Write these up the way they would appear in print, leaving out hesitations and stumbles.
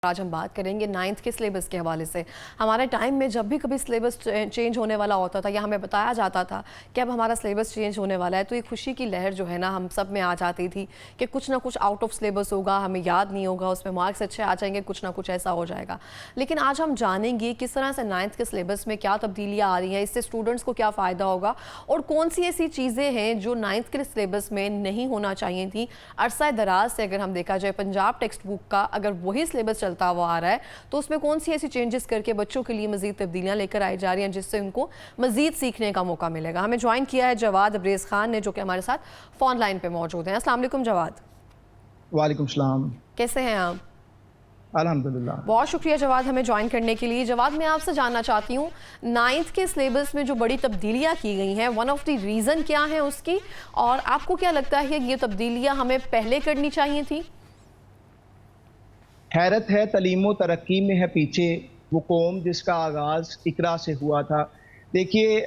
आज हम बात करेंगे नाइन्थ के सिलेबस के हवाले से। हमारे टाइम में जब भी कभी सिलेबस चेंज होने वाला होता था या हमें बताया जाता था कि अब हमारा सिलेबस चेंज होने वाला है, तो ये खुशी की लहर जो है ना हम सब में आ जाती थी कि कुछ ना कुछ आउट ऑफ सिलेबस होगा, हमें याद नहीं होगा, उसमें मार्क्स अच्छे आ जाएंगे, कुछ ना कुछ ऐसा हो जाएगा। लेकिन आज हम जानेंगे किस तरह से नाइन्थ के सिलेबस में क्या तब्दीलियाँ आ रही हैं, इससे स्टूडेंट्स को क्या फ़ायदा होगा और कौन सी ऐसी चीज़ें हैं जो नाइन्थ के सिलेबस में नहीं होना चाहिए थी। अरसा दराज से अगर हम देखा जाए पंजाब टेक्स्ट बुक का अगर वही सिलेबस चलता हुआ आ रहा है तो उसमें कौन सी ऐसी चेंजेस करके बच्चों के लिए मजीद तब्दीलियां लेकर आई जा रही हैं जिससे उनको मजीद सीखने का मौका मिलेगा। हमें ज्वाइन किया है जवाद अब्रेज खान ने, जो कि हमारे साथ फोन लाइन पे मौजूद हैं। अस्सलाम वालेकुम जवाद। वालेकुम सलाम। कैसे हैं आप? अल्हम्दुलिल्लाह। बहुत शुक्रिया जवाद हमें ज्वाइन करने के लिए। जवाद, मैं आपसे जानना चाहती हूँ नाइन्थ के सिलेबस में जो बड़ी तब्दीलियाँ की गई हैं, वन ऑफ द रीज़न क्या है उसकी, और आपको क्या लगता है कि ये तब्दीलियाँ हमें पहले करनी चाहिए थी? हैरत है तलीम तरक्की में है पीछे वो कौम जिसका आगाज़ इकरा से हुआ था। देखिए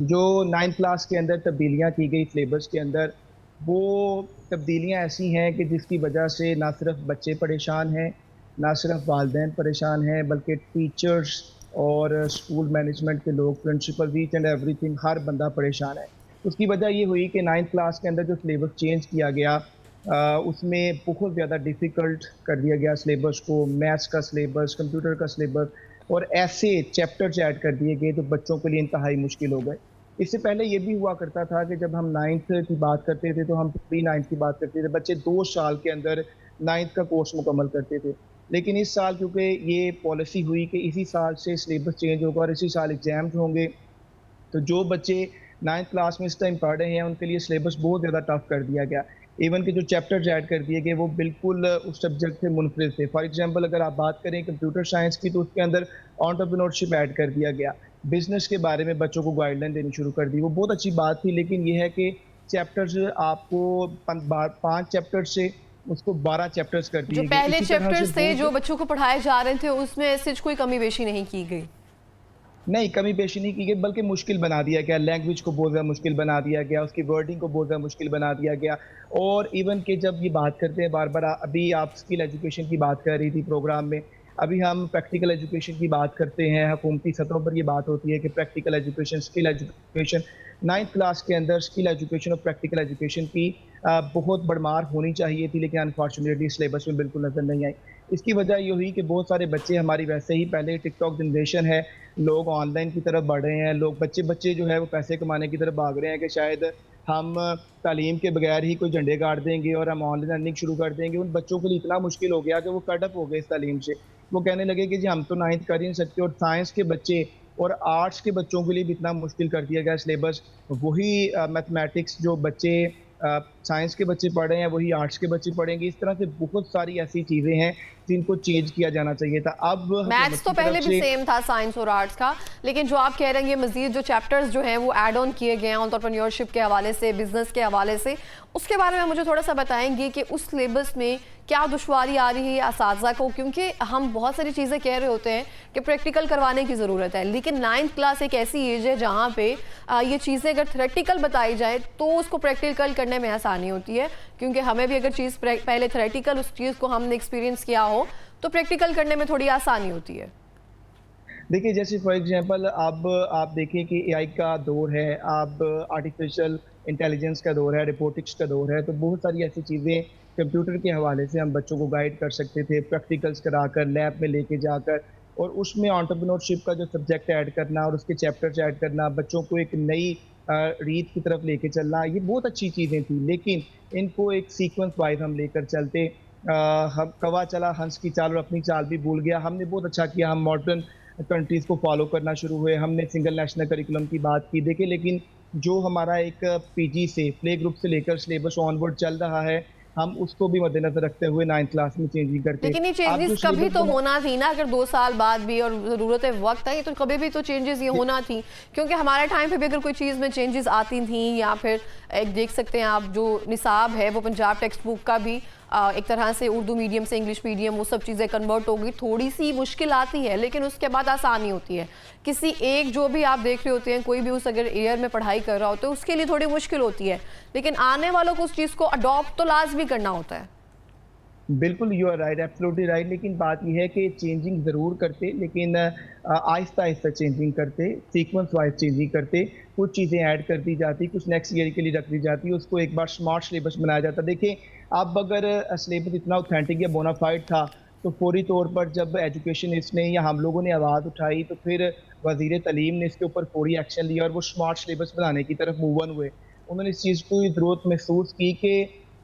जो 9th क्लास के अंदर तब्दीलियाँ की गई सिलेबस के अंदर, वो तब्दीलियाँ ऐसी हैं कि जिसकी वजह से ना सिर्फ बच्चे परेशान हैं, ना सिर्फ वालिदैन परेशान हैं, बल्कि टीचर्स और स्कूल मैनेजमेंट के लोग, प्रिंसिपल, ईच एंड एवरीथिंग, हर बंदा परेशान है। उसकी वजह ये हुई कि 9th क्लास के अंदर जो सिलेबस चेंज किया गया, उसमें बहुत ज़्यादा डिफ़िकल्ट कर दिया गया सिलेबस को। मैथ्स का सिलेबस, कंप्यूटर का सिलेबस और ऐसे चैप्टर्स ऐड कर दिए गए जो बच्चों के लिए इंतहाई मुश्किल हो गए। इससे पहले ये भी हुआ करता था कि जब हम 9th की बात करते थे तो हम प्री 9th की बात करते थे, बच्चे 2 साल के अंदर 9th का कोर्स मुकम्मल करते थे। लेकिन इस साल क्योंकि ये पॉलिसी हुई कि इसी साल से सिलेबस चेंज होगा और इसी साल एग्ज़ाम्स होंगे, तो जो बच्चे 9th क्लास में इस टाइम पढ़ रहे हैं उनके लिए सिलेबस बहुत ज़्यादा टफ कर दिया गया। इवन के जो चैप्टर्स ऐड कर दिए गए वो बिल्कुल उस सब्जेक्ट से मुनफरिद थे। फॉर एग्जांपल अगर आप बात करें कंप्यूटर साइंस की, तो उसके अंदर एंटरप्रेन्योरशिप ऐड कर दिया गया, बिजनेस के बारे में बच्चों को गाइडलाइन देनी शुरू कर दी। वो बहुत अच्छी बात थी, लेकिन ये है कि चैप्टर्स आपको 5 चैप्टर से उसको 12 चैप्टर्स कर दिए जो गए। पहले चैप्टर्स थे जो बच्चों को पढ़ाए जा रहे थे उसमें ऐसे कोई कमी बेशी नहीं की गई। नहीं, कमी पेशी नहीं की गई, बल्कि मुश्किल बना दिया गया। लैंग्वेज को बहुत ज़्यादा मुश्किल बना दिया गया, उसकी वर्डिंग को बहुत ज़्यादा मुश्किल बना दिया गया। और इवन कि जब ये बात करते हैं बार-बार, अभी आप स्किल एजुकेशन की बात कर रही थी प्रोग्राम में, अभी हम प्रैक्टिकल एजुकेशन की बात करते हैं। हुकूमती सतहों पर ये बात होती है कि practical education, skill education. 9th class के अंदर स्किल एजुकेशन और प्रैक्टिकल एजुकेशन की बहुत भरमार होनी चाहिए थी, लेकिन अनफॉर्चुनेटली सिलेबस में बिल्कुल नज़र नहीं आई। इसकी वजह ये हुई कि बहुत सारे बच्चे हमारी वैसे ही पहले टिकटॉक जनरेशन है, लोग ऑनलाइन की तरफ बढ़ रहे हैं, लोग बच्चे जो है वो पैसे कमाने की तरफ भाग रहे हैं कि शायद हम तालीम के बगैर ही कोई झंडे गाड़ देंगे और हम ऑनलाइन अर्निंग शुरू कर देंगे। उन बच्चों के लिए इतना मुश्किल हो गया कि वो फेड अप हो गए इस तालीम से। वो कहने लगे कि जी हम तो 9th कर ही नहीं सकते, और साइंस के बच्चे और आर्ट्स के बच्चों के लिए भी इतना मुश्किल कर दिया गया सिलेबस। वही मैथमेटिक्स जो बच्चे साइंस के बच्चे पढ़ रहे हैं वही आर्ट्स के बच्चे पढ़ेंगे। इस तरह से बहुत सारी ऐसी चीज़ें हैं जिनको चेंज किया जाना चाहिए था। अब मैथ्स तो पहले भी सेम था साइंस और आर्ट्स का, लेकिन जो आप कह रहे हैं ये मजीद जो चैप्टर्स जो हैं वो ऐड ऑन किए गए हैं एंटरप्रेन्योरशिप के हवाले से, बिजनेस के हवाले से, उसके बारे में मुझे थोड़ा सा बताएंगे कि उस सिलेबस में क्या दुश्वारी आ रही है असातिज़ा को, क्योंकि हम बहुत सारी चीज़ें कह रहे होते हैं कि प्रैक्टिकल करवाने की ज़रूरत है, लेकिन 9th क्लास एक ऐसी एज है जहाँ पे ये चीज़ें अगर थ्योरेटिकल बताई जाए तो उसको प्रैक्टिकल करने में आसानी होती है, क्योंकि हमें भी अगर चीज़ पहले थ्योरेटिकल उस चीज़ को हमने एक्सपीरियंस किया हो तो प्रैक्टिकल करने में थोड़ी आसानी होती है। देखिए, जैसे फॉर एग्जांपल अब आप देखें कि एआई का दौर है, अब आर्टिफिशियल इंटेलिजेंस का दौर है, रोबोटिक्स का दौर है, तो बहुत सारी ऐसी चीज़ें कंप्यूटर के हवाले से हम बच्चों को गाइड कर सकते थे, प्रैक्टिकल्स कराकर, लैब में लेके जाकर, और उसमें एंटरप्रेन्योरशिप का जो सब्जेक्ट ऐड करना और उसके चैप्टर्स ऐड करना, बच्चों को एक नई रीत की तरफ लेके चलना, ये बहुत अच्छी चीज़ें थी। लेकिन इनको एक सीक्वेंस वाइज हम लेकर चलते, हम कौवा चला हंस की चाल और अपनी चाल भी भूल गया। हमने बहुत अच्छा किया, हम मॉडर्न कंट्रीज़ को फॉलो करना शुरू हुए, हमने सिंगल नेशनल करिकुलम की बात की। देखिए, लेकिन जो हमारा एक पीजी से, प्ले ग्रुप से लेकर सिलेबस ऑनवर्ड चल रहा है, हम उसको भी मद्देनजर रखते हुए 9th क्लास में चेंजिंग करते। लेकिन ये चेंजेस कभी तो होना थी ना, अगर 2 साल बाद भी और ज़रूरत है वक्त है, ये तो कभी भी तो चेंजेस ये होना थी, क्योंकि हमारे टाइम पे भी अगर कोई चीज़ में चेंजेस आती थी, या फिर एक देख सकते हैं आप जो निसाब है वो पंजाब टेक्स्ट बुक का भी एक तरह से उर्दू मीडियम से इंग्लिश मीडियम वो सब चीज़ें कन्वर्ट हो गई। थोड़ी सी मुश्किल आती है लेकिन उसके बाद आसानी होती है। किसी एक जो भी आप देख रहे होते हैं, कोई भी उस अगर एयर में पढ़ाई कर रहा होता है उसके लिए थोड़ी मुश्किल होती है, लेकिन आने वालों को उस चीज़ को अडॉप्ट तो लाजमी करना होता है। बिल्कुल, you are right, absolutely right. लेकिन बात ये है कि चेंजिंग ज़रूर करते, लेकिन आहिस्ता-आहिस्ता चेंजिंग करते, सीक्वेंस वाइज़ चेंजिंग करते। कुछ चीज़ें ऐड कर दी जाती, कुछ नेक्स्ट ईयर के लिए रख दी जाती, उसको एक बार स्मार्ट सिलेबस बनाया जाता। देखिए, अब अगर सिलेबस इतना ऑथेंटिक या बोनाफाइड था, तो फौरी तौर पर जब एजुकेशनिस्ट ने या हम लोगों ने आवाज़ उठाई, तो फिर वज़ीर तालीम ने इसके ऊपर फौरी एक्शन लिया और वो स्मार्ट सिलेबस बनाने की तरफ मूव ऑन हुए। उन्होंने इस चीज़ की ज़रूरत महसूस की कि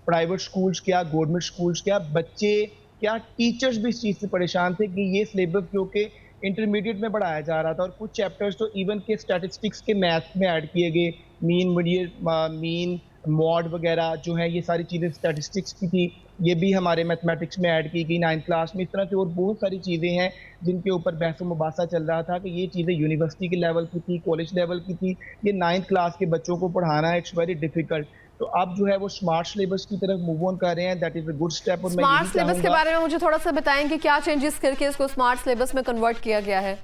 प्राइवेट स्कूल्स क्या, गवर्नमेंट स्कूल्स क्या, बच्चे क्या, टीचर्स भी इस चीज़ से परेशान थे कि ये सिलेबस जो कि इंटरमीडिएट में पढ़ाया जा रहा था और कुछ चैप्टर्स तो इवन के स्टैटिस्टिक्स के मैथ्स में ऐड किए गए, मीन, मॉड वगैरह जो है, ये सारी चीज़ें स्टैटिस्टिक्स की थी, ये भी हमारे मैथमेटिक्स में ऐड की गई 9th क्लास में। इस तरह की और बहुत सारी चीज़ें हैं जिनके ऊपर बहस-ओ-मुबासा चल रहा था कि ये चीज़ें यूनिवर्सिटी के लेवल की थी, कॉलेज लेवल की थी, ये 9th क्लास के बच्चों को पढ़ाना इट्स वेरी डिफिकल्ट। तो अब जो है वो स्मार्ट सिलेबस की तरफ मूव ऑन कर रहे हैं, that is a good step और मैं स्मार्ट यही सिलेबस के चाहूँगा। बारे में मुझे थोड़ा-सा बताएँ कि क्या चेंजेस करके इसको स्मार्ट सिलेबस में कन्वर्ट किया गया है?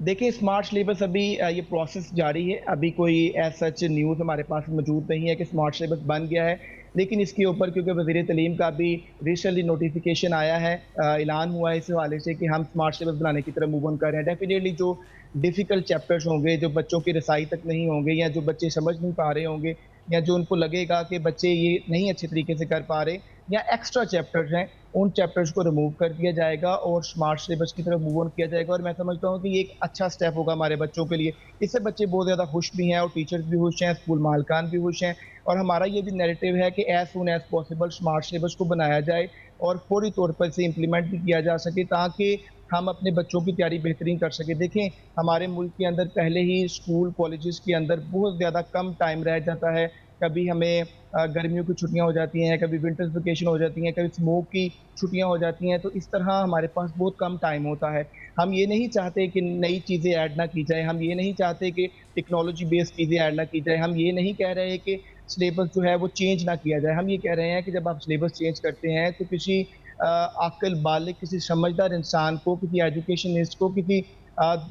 देखिए, स्मार्ट सिलेबस अभी ये प्रोसेस जारी है। अभी कोई एज़ सच न्यूज़ हमारे पास मौजूद नहीं है कि स्मार्ट सिलेबस बन गया है। लेकिन इसके ऊपर क्योंकि वज़ीर तालीम का भी रिसेंटली नोटिफ़िकेशन आया है, ऐलान हुआ है इस हवाले से कि हम स्मार्ट सिलेबस बनाने की तरफ मूव ऑन कर रहे हैं। डेफ़िनेटली जो डिफ़िकल्ट चैप्टर्स होंगे, जो बच्चों की रसाई तक नहीं होंगे या जो बच्चे समझ नहीं पा रहे होंगे या जो उनको लगेगा कि बच्चे ये नहीं अच्छे तरीके से कर पा रहे या एक्स्ट्रा चैप्टर्स हैं, उन चैप्टर्स को रिमूव कर दिया जाएगा और स्मार्ट सिलेबस की तरफ मूव ऑन किया जाएगा और मैं समझता हूँ कि ये एक अच्छा स्टेप होगा हमारे बच्चों के लिए। इससे बच्चे बहुत ज़्यादा खुश भी हैं और टीचर्स भी खुश हैं, स्कूल मालकान भी खुश हैं और हमारा ये भी नैरेटिव है कि as soon as possible smart syllabus को बनाया जाए और फौरी तौर पर इसे इम्प्लीमेंट भी किया जा सके ताकि हम अपने बच्चों की तैयारी बेहतरीन कर सकें। देखें, हमारे मुल्क के अंदर पहले ही स्कूल, कॉलेजेस के अंदर बहुत ज़्यादा कम टाइम रह जाता है। कभी हमें गर्मियों की छुट्टियाँ हो जाती हैं, कभी विंटर्स वेकेशन हो जाती हैं, कभी स्मोक की छुट्टियाँ हो जाती हैं, तो इस तरह हमारे पास बहुत कम टाइम होता है। हम ये नहीं चाहते कि नई चीज़ें ऐड ना की जाए, हम ये नहीं चाहते कि टेक्नोलॉजी बेस्ड चीज़ें ऐड ना की जाए, हम ये नहीं कह रहे हैं कि सिलेबस जो है वो चेंज ना किया जाए। हम ये कह रहे हैं कि जब आप सिलेबस चेंज करते हैं तो किसी अक्ल बालिग, किसी समझदार इंसान को, किसी एजुकेशनिस्ट को, किसी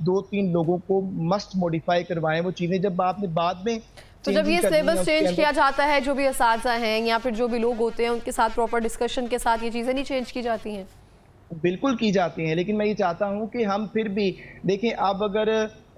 2-3 लोगों को मस्ट मॉडिफ़ाई करवाएँ वो चीज़ें जब आपने बाद में तो जब चेंजिंग ये करनी है सिलेबस उसके चेंज अंदर। किया जाता है, जो भी असातिज़ा हैं या फिर जो भी लोग होते हैं, उनके साथ प्रॉपर डिस्कशन के साथ ये चीज़ें नहीं चेंज की जाती हैं? बिल्कुल की जाती हैं, लेकिन मैं ये चाहता हूँ कि हम फिर भी देखें, अब अगर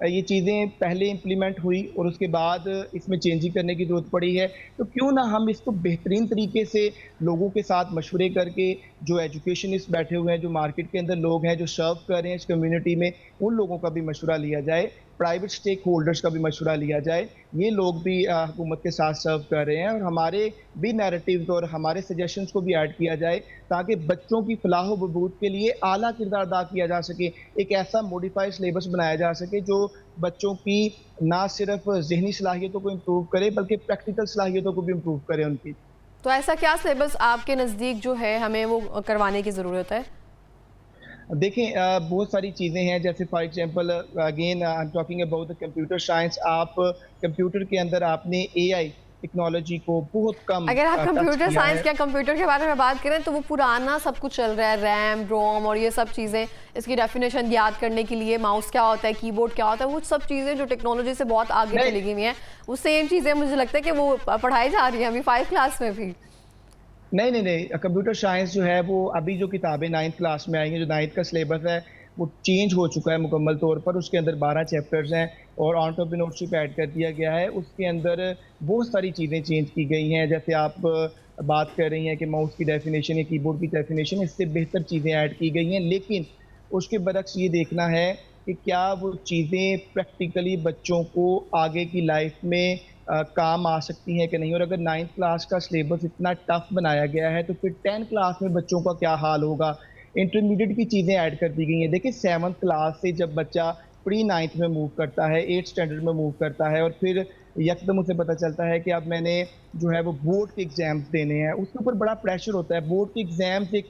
ये चीज़ें पहले इम्प्लीमेंट हुई और उसके बाद इसमें चेंजिंग करने की ज़रूरत पड़ी है, तो क्यों ना हम इसको बेहतरीन तरीके से लोगों के साथ मशवरे करके, जो एजुकेशनिस्ट बैठे हुए हैं, जो मार्केट के अंदर लोग हैं, जो सर्व कर रहे हैं इस कम्युनिटी में, उन लोगों का भी मशवरा लिया जाए, प्राइवेट स्टेक होल्डर्स का भी मशवरा लिया जाए। ये लोग भी हुकूमत के साथ सर्व कर रहे हैं और हमारे भी नैरेटिव्स और हमारे सजेशंस को भी ऐड किया जाए ताकि बच्चों की फलाह व बहबूद के लिए आला किरदार अदा किया जा सके। एक ऐसा मॉडिफाइड सिलेबस बनाया जा सके जो बच्चों की ना सिर्फ ज़हनी सलाहियतों को इम्प्रूव करे बल्कि प्रैक्टिकल सलाहियतों को भी इम्प्रूव करे उनकी। तो ऐसा क्या सिलेबस आपके नज़दीक जो है हमें वो करवाने की ज़रूरत है? देखें, बहुत सारी चीज़ें हैं जैसे for example again I am talking about the computer science. आप कंप्यूटर के अंदर आपने एआई टेक्नोलॉजी को बहुत कम अगर आप टच कंप्यूटर किया साइंस है। या कंप्यूटर के बारे में बात करें तो वो पुराना सब कुछ चल रहा है, रैम, रोम और ये सब चीज़ें, इसकी डेफिनेशन याद करने के लिए माउस क्या होता है, कीबोर्ड क्या होता है, वो सब चीज़ें जो टेक्नोलॉजी से बहुत आगे नहीं, चली गई हैं, वो सेम चीज़ें मुझे लगता है कि वो पढ़ाई जा रही हैं अभी 5 क्लास में भी। नहीं, कंप्यूटर साइंस जो है वो अभी जो किताबें 9th क्लास में आई हैं, जो 9th का सिलेबस है, वो चेंज हो चुका है मुकम्मल तौर पर। उसके अंदर 12 चैप्टर्स हैं और एंटरप्रेन्योरशिप ऐड कर दिया गया है। उसके अंदर बहुत सारी चीज़ें चेंज की गई हैं, जैसे आप बात कर रही हैं कि माउस की डेफिनेशन या कीबोर्ड की डेफिनेशन, इससे बेहतर चीज़ें ऐड की गई हैं। लेकिन उसके बरक्स ये देखना है कि क्या वो चीज़ें प्रैक्टिकली बच्चों को आगे की लाइफ में काम आ सकती हैं कि नहीं। और अगर 9th क्लास का सिलेबस इतना टफ बनाया गया है तो फिर 10th क्लास में बच्चों का क्या हाल होगा। इंटरमीडिएट की चीज़ें ऐड कर दी गई हैं। देखिए, 7th क्लास से जब बच्चा प्री 9th में मूव करता है, 8th स्टैंडर्ड में मूव करता है और फिर यकदम उसे पता चलता है कि अब मैंने जो है वो बोर्ड के एग्ज़ाम्स देने हैं, उसके ऊपर बड़ा प्रेशर होता है। बोर्ड के एग्ज़ाम्स एक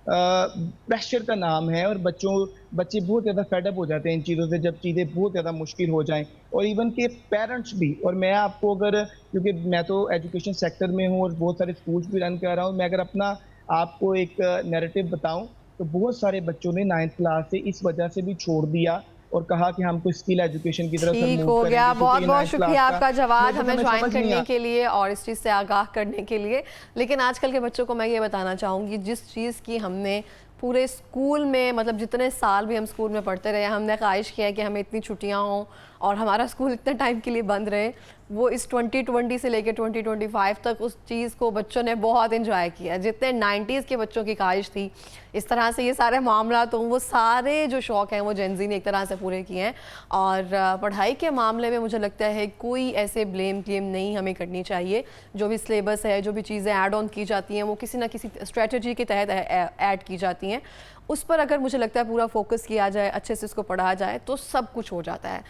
प्रेशर का नाम है और बच्चे बहुत ज़्यादा फेड अप हो जाते हैं इन चीज़ों से जब चीज़ें बहुत ज़्यादा मुश्किल हो जाएँ। और इवन के पेरेंट्स भी, और मैं आपको अगर, क्योंकि मैं तो एजुकेशन सेक्टर में हूँ और बहुत सारे स्कूल्स भी रन कर रहा हूँ, मैं अगर अपना आपको एक नैरेटिव बताऊँ तो बहुत सारे बच्चों ने 9th क्लास से इस वजह से भी छोड़ दिया और कहा कि हमको स्किल एजुकेशन की तरफ हम ठीक मूव हो गया। करेंगे, बहुत क्योंकि बहुत 9th शुक्रिया क्लास आपका का जवाब मेरे को हमें ज्वाइन समझ नहीं करने आ के लिए और इस चीज़ से आगाह करने के लिए। लेकिन आजकल के बच्चों को मैं ये बताना चाहूँगी, जिस चीज़ की हमने पूरे स्कूल में मतलब जितने साल भी हम स्कूल में पढ़ते रहे, हमने ख्वाहिश किया है कि हमें इतनी छुट्टियां हों और हमारा स्कूल इतने टाइम के लिए बंद रहे, वो इस 2020 से लेकर 2025 तक उस चीज़ को बच्चों ने बहुत एंजॉय किया। जितने 90s के बच्चों की ख्वाहिश थी इस तरह से ये सारे मामला, तो वो सारे जो शौक़ हैं वो जेनज़ी ने एक तरह से पूरे किए हैं। और पढ़ाई के मामले में मुझे लगता है कोई ऐसे ब्लेम क्लेम नहीं हमें करनी चाहिए। जो भी सिलेबस है, जो भी चीज़ें ऐड ऑन की जाती हैं, वो किसी ना किसी स्ट्रेटजी के तहत ऐड की जाती हैं। उस पर अगर मुझे लगता है पूरा फोकस किया जाए, अच्छे से इसको पढ़ा जाए, तो सब कुछ हो जाता है।